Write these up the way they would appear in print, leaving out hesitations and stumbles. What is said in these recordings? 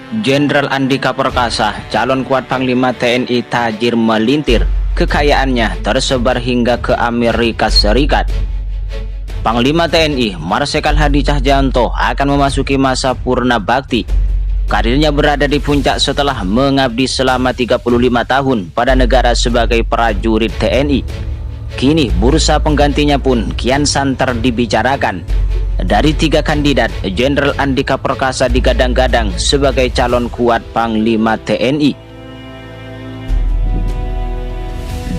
Jenderal Andika Perkasa, calon kuat Panglima TNI tajir melintir, kekayaannya tersebar hingga ke Amerika Serikat. Panglima TNI Marsikal Hadi Cahyanto akan memasuki masa purna bakti. Karirnya berada di puncak setelah mengabdi selama 35 tahun pada negara sebagai prajurit TNI. Kini bursa penggantinya pun kian santer dibicarakan. Dari 3 kandidat, Jenderal Andika Perkasa digadang-gadang sebagai calon kuat Panglima TNI.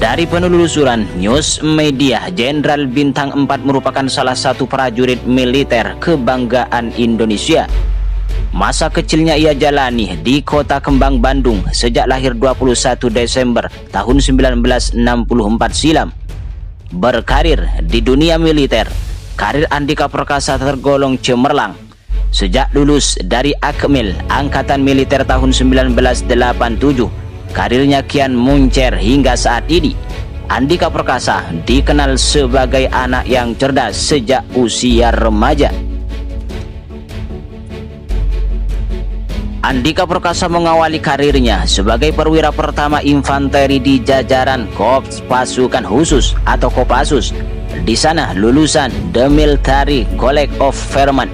Dari penelusuran News Media, Jenderal Bintang 4 merupakan salah satu prajurit militer kebanggaan Indonesia. Masa kecilnya ia jalani di Kota Kembang, Bandung sejak lahir 21 Desember tahun 1964 silam. Berkarir di dunia militer, karir Andika Perkasa tergolong cemerlang. Sejak lulus dari Akmil, Angkatan Militer tahun 1987, karirnya kian muncer hingga saat ini. Andika Perkasa dikenal sebagai anak yang cerdas sejak usia remaja. Andika Perkasa mengawali karirnya sebagai perwira pertama infanteri di jajaran Korps Pasukan Khusus atau Kopassus. Di sana lulusan The Military College of Vermont,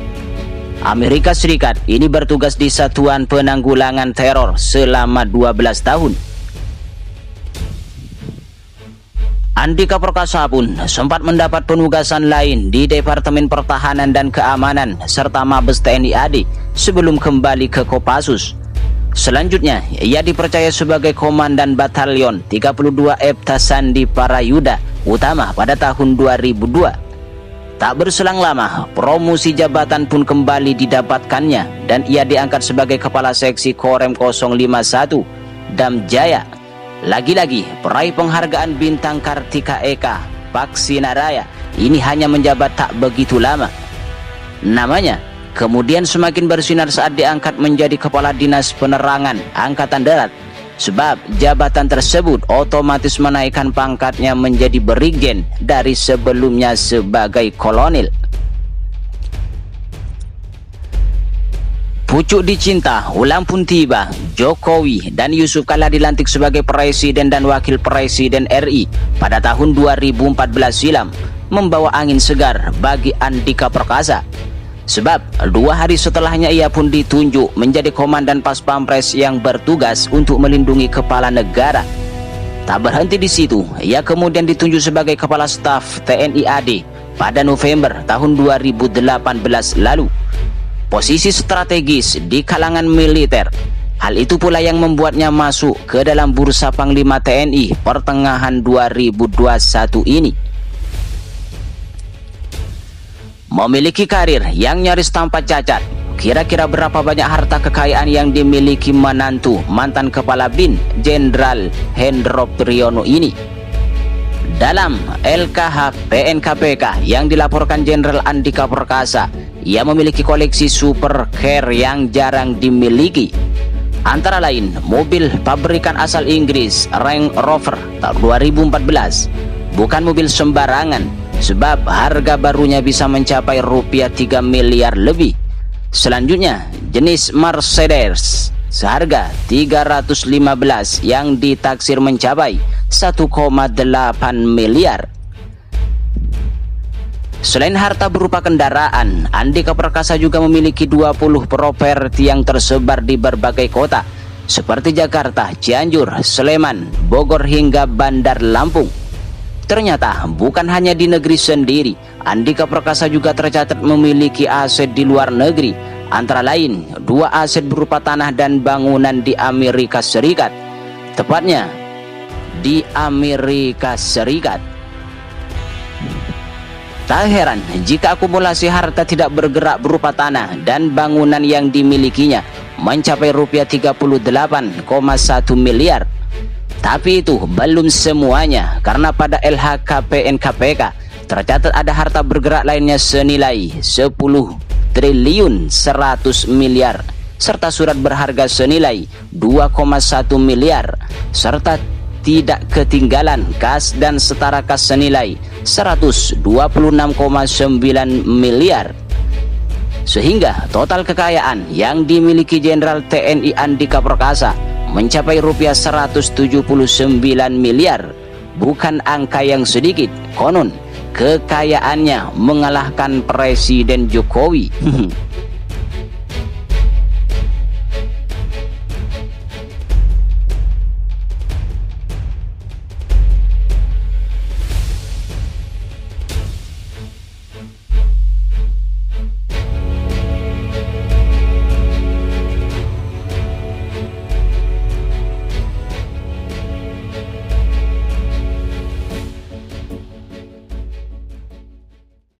Amerika Serikat. Ini bertugas di Satuan Penanggulangan Teror selama 12 tahun. Andika Perkasa pun sempat mendapat penugasan lain di Departemen Pertahanan dan Keamanan serta Mabes TNI AD sebelum kembali ke Kopassus. Selanjutnya, ia dipercaya sebagai Komandan Batalion 32 Epta Sandi Parayuda Utama pada tahun 2002. Tak berselang lama, promosi jabatan pun kembali didapatkannya dan ia diangkat sebagai Kepala Seksi Korem 051 Dam Jaya. Lagi-lagi, peraih penghargaan Bintang Kartika Eka Paksinaraya ini hanya menjabat tak begitu lama. Namanya kemudian semakin bersinar saat diangkat menjadi Kepala Dinas Penerangan Angkatan Darat, sebab jabatan tersebut otomatis menaikkan pangkatnya menjadi Brigjen dari sebelumnya sebagai Kolonel. Pucuk dicinta ulang pun tiba. Jokowi dan Yusuf Kala dilantik sebagai Presiden dan Wakil Presiden RI pada tahun 2014 silam, membawa angin segar bagi Andika Perkasa. Sebab 2 hari setelahnya ia pun ditunjuk menjadi Komandan Pas Pampres yang bertugas untuk melindungi kepala negara. Tak berhenti di situ, ia kemudian ditunjuk sebagai Kepala Staf TNI AD pada November tahun 2018 lalu. Posisi strategis di kalangan militer. Hal itu pula yang membuatnya masuk ke dalam bursa Panglima TNI pertengahan 2021 ini. Memiliki karir yang nyaris tanpa cacat, kira-kira berapa banyak harta kekayaan yang dimiliki menantu mantan Kepala BIN Jenderal Hendro Priyono ini? Dalam LKHPN KPK yang dilaporkan Jenderal Andika Perkasa, ia memiliki koleksi super car yang jarang dimiliki. Antara lain, mobil pabrikan asal Inggris Range Rover tahun 2014. Bukan mobil sembarangan, sebab harga barunya bisa mencapai rupiah 3 miliar lebih. Selanjutnya, jenis Mercedes seharga 315 yang ditaksir mencapai 1,8 miliar. Selain harta berupa kendaraan, Andika Perkasa juga memiliki 20 properti yang tersebar di berbagai kota seperti Jakarta, Cianjur, Sleman, Bogor hingga Bandar Lampung. Ternyata bukan hanya di negeri sendiri, Andika Perkasa juga tercatat memiliki aset di luar negeri, antara lain 2 aset berupa tanah dan bangunan di Amerika Serikat, tepatnya di Amerika Serikat. Tak heran jika akumulasi harta tidak bergerak berupa tanah dan bangunan yang dimilikinya mencapai rupiah 38,1 miliar. Tapi itu belum semuanya, karena pada LHKPN KPK tercatat ada harta bergerak lainnya senilai 10 triliun 100 miliar serta surat berharga senilai 2,1 miliar serta tidak ketinggalan kas dan setara kas senilai 126,9 miliar. sehingga total kekayaan yang dimiliki Jenderal TNI Andika Perkasa mencapai rupiah 179 miliar. Bukan angka yang sedikit. Konon kekayaannya mengalahkan Presiden Jokowi.